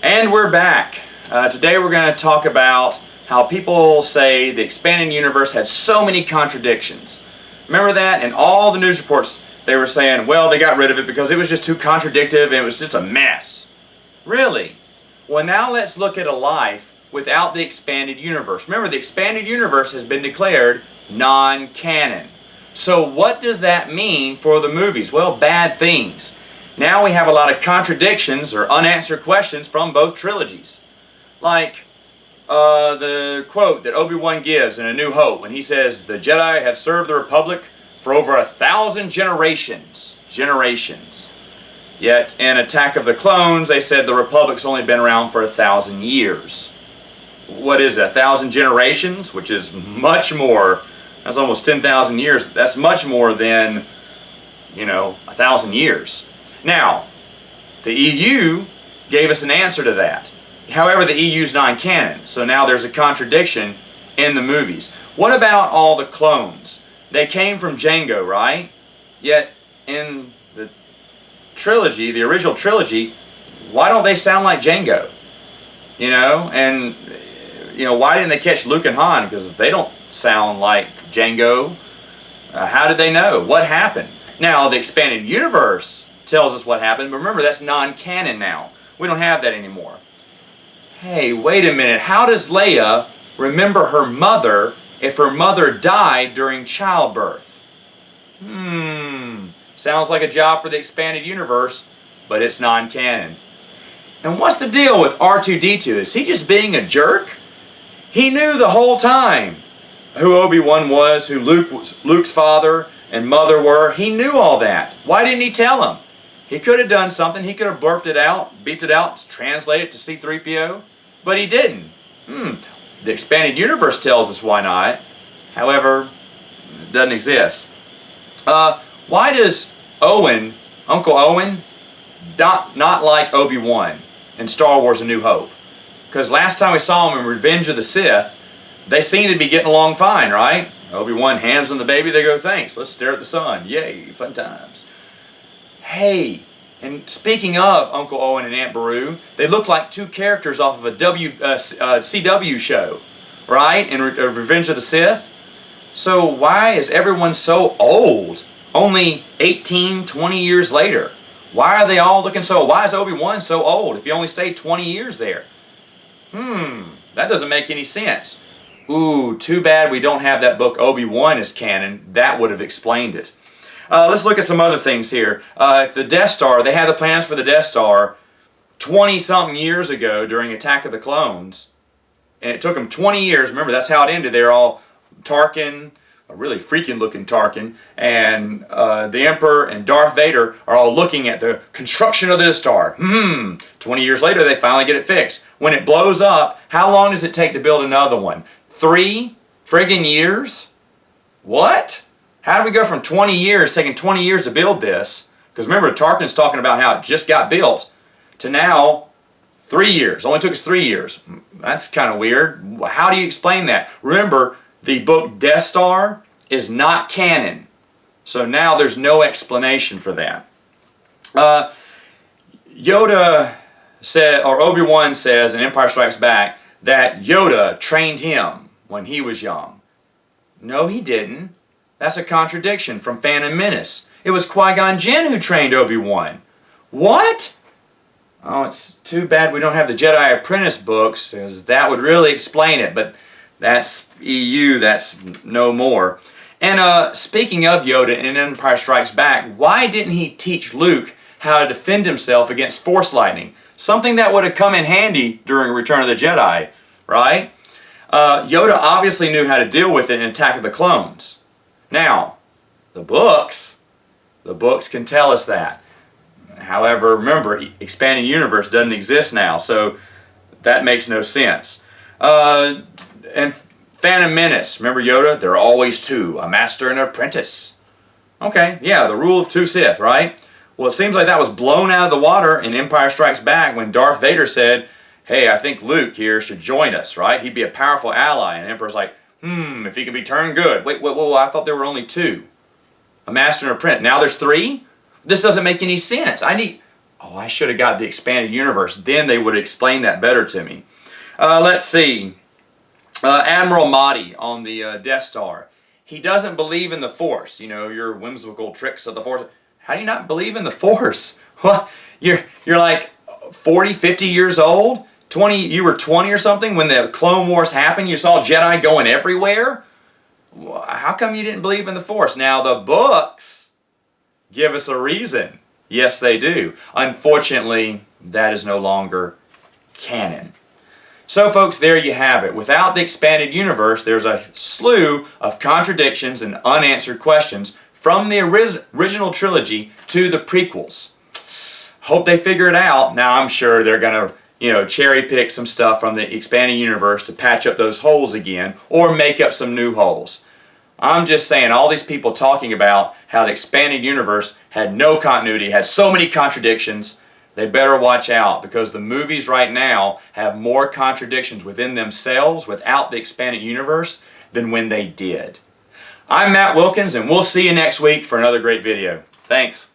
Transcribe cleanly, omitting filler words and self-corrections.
And we're back. Today we're going to talk about how people say the expanded universe had so many contradictions. Remember that? In all the news reports they were saying, well, they got rid of it because it was just too contradictive and it was just a mess. Really? Well, now let's look at a life without the expanded universe. Remember, the expanded universe has been declared non-canon. So what does that mean for the movies? Well, bad things. Now we have a lot of contradictions or unanswered questions from both trilogies. Like the quote that ObiWan gives in A New Hope when he says, "The Jedi have served the Republic for over 1,000 generations." Yet in Attack of the Clones they said the Republic's only been around for 1,000 years. What is it, 1,000 generations? Which is much more. That's almost 10,000 years. That's much more than, 1,000 years. Now, the EU gave us an answer to that. However, the EU's non-canon, so now there's a contradiction in the movies. What about all the clones? They came from Jango, right? Yet in the trilogy, the original trilogy, why don't they sound like Jango? And why didn't they catch Luke and Han? Because they don't sound like Jango. How did they know? What happened? Now, the expanded universe tells us what happened, but remember, that's non-canon now. We don't have that anymore. Hey, wait a minute. How does Leia remember her mother if her mother died during childbirth? Sounds like a job for the expanded universe, but it's non-canon. And what's the deal with R2-D2? Is he just being a jerk? He knew the whole time who Obi-Wan was, who Luke's father and mother were. He knew all that. Why didn't he tell him? He could have done something. He could have beeped it out, translated it to C-3PO, but he didn't. The expanded universe tells us why not. However, it doesn't exist. Why does Uncle Owen, not like Obi-Wan in Star Wars A New Hope? Because last time we saw him in Revenge of the Sith, they seem to be getting along fine, right? Obi-Wan hands on the baby, they go, "Thanks, let's stare at the sun. Yay, fun times." Hey, and speaking of Uncle Owen and Aunt Beru, they look like two characters off of a CW show, right? In Revenge of the Sith. So why is everyone so old? Only 18, 20 years later. Why are they all looking so old? Why is Obi-Wan so old if he only stayed 20 years there? That doesn't make any sense. Ooh, too bad we don't have that book Obi-Wan as canon. That would have explained it. Let's look at some other things here. The Death Star, they had the plans for the Death Star 20-something years ago during Attack of the Clones. And it took them 20 years. Remember, that's how it ended. They're all Tarkin, a really freaking looking Tarkin, and the Emperor and Darth Vader are all looking at the construction of the Death Star. 20 years later, they finally get it fixed. When it blows up, how long does it take to build another one? 3 friggin' years? What? How do we go from 20 years, taking 20 years to build this? Because remember, Tarkin's talking about how it just got built, to now 3 years. Only took us 3 years. That's kind of weird. How do you explain that? Remember, the book Death Star is not canon. So now there's no explanation for that. Yoda said, or Obi-Wan says in Empire Strikes Back, that Yoda trained him when he was young. No, he didn't. That's a contradiction from Phantom Menace. It was Qui-Gon Jinn who trained Obi-Wan. What? Oh, it's too bad we don't have the Jedi Apprentice books, because that would really explain it, but that's EU, that's no more. And speaking of Yoda in Empire Strikes Back, why didn't he teach Luke how to defend himself against Force lightning? Something that would have come in handy during Return of the Jedi, right? Yoda obviously knew how to deal with it in Attack of the Clones. Now, the books can tell us that. However, remember, expanded universe doesn't exist now, so that makes no sense. And Phantom Menace, remember Yoda? There are always two, a master and an apprentice. Okay, yeah, the rule of two Sith, right? Well, it seems like that was blown out of the water in Empire Strikes Back when Darth Vader said, "Hey, I think Luke here should join us," right? He'd be a powerful ally. And the Emperor's like, if he can be turned good. Wait, I thought there were only two. A master and a apprentice. Now there's 3? This doesn't make any sense. Oh, I should have got the expanded universe. Then they would explain that better to me. Let's see. Admiral Mith on the Death Star. He doesn't believe in the Force. You know, your whimsical tricks of the Force. How do you not believe in the Force? Well, you're like 40, 50 years old? You were 20 or something when the Clone Wars happened? You saw Jedi going everywhere? How come you didn't believe in the Force? Now, the books give us a reason. Yes, they do. Unfortunately, that is no longer canon. So, folks, there you have it. Without the expanded universe, there's a slew of contradictions and unanswered questions from the original trilogy to the prequels. Hope they figure it out. Now, I'm sure they're going to, cherry pick some stuff from the expanded universe to patch up those holes again or make up some new holes. I'm just saying, all these people talking about how the expanded universe had no continuity, had so many contradictions, they better watch out, because the movies right now have more contradictions within themselves without the expanded universe than when they did. I'm Matt Wilkins, and we'll see you next week for another great video. Thanks.